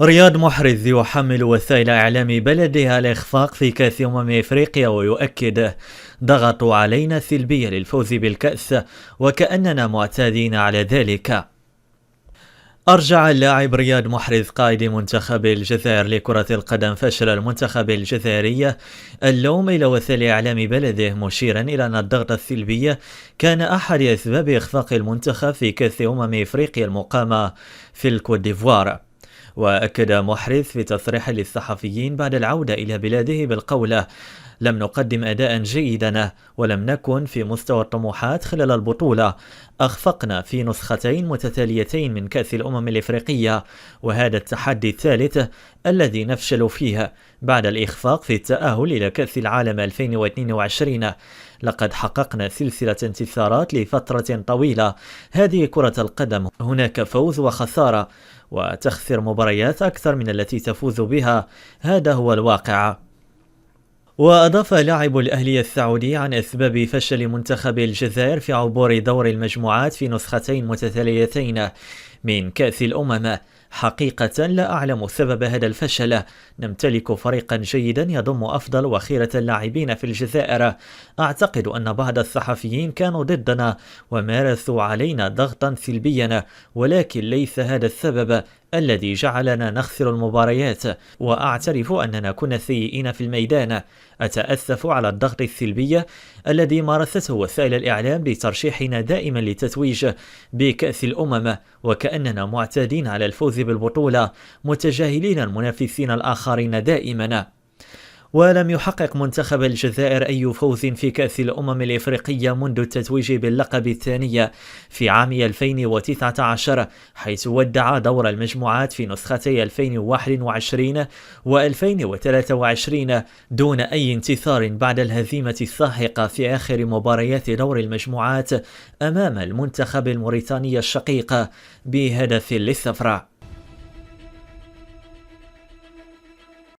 رياض محرز يحمل وسائل إعلام بلده الإخفاق في كأس إفريقيا ويؤكد: ضغطوا علينا سلبية للفوز بالكأس وكأننا معتادين على ذلك. أرجع اللاعب رياض محرز قائد منتخب الجزائر لكرة القدم فشل المنتخب الجزائري اللوم إلى وسائل إعلام بلده، مشيرا إلى أن الضغط السلبي كان أحد أسباب إخفاق المنتخب في كأس إفريقيا المقامة في الكوت ديفوار. وأكد محرز في تصريح للصحفيين بعد العودة إلى بلاده بالقول: لم نقدم أداء جيدا ولم نكن في مستوى الطموحات خلال البطولة، أخفقنا في نسختين متتاليتين من كأس الإفريقية، وهذا التحدي الثالث الذي نفشل فيه بعد الإخفاق في التأهل إلى كأس العالم 2022. لقد حققنا سلسلة انتصارات لفترة طويلة، هذه كرة القدم، هناك فوز وخسارة، وتخسر مباريات أكثر من التي تفوز بها، هذا هو الواقع. وأضاف لاعب الأهلي السعودي عن أسباب فشل منتخب الجزائر في عبور دور المجموعات في نسختين متتاليتين من كأس الأمم: حقيقة لا أعلم سبب هذا الفشل، نمتلك فريقا جيدا يضم أفضل وخيرة اللاعبين في الجزائر، أعتقد أن بعض الصحفيين كانوا ضدنا ومارسوا علينا ضغطا سلبيا، ولكن ليس هذا السبب الذي جعلنا نخسر المباريات، وأعترف أننا كنا سيئين في الميدان. أتأسف على الضغط السلبي الذي مارسته وسائل الإعلام لترشيحنا دائما للتتويج بكأس الأمم وكأننا معتادين على الفوز بالبطولة، متجاهلين المنافسين الآخرين دائما. ولم يحقق منتخب الجزائر أي فوز في كأس الإفريقية منذ التتويج باللقب الثاني في عام 2019، حيث ودع دور المجموعات في نسختي 2021 و2023 دون أي انتصار بعد الهزيمة الساحقة في آخر مباريات دور المجموعات أمام المنتخب الموريتاني الشقيق ب1-0.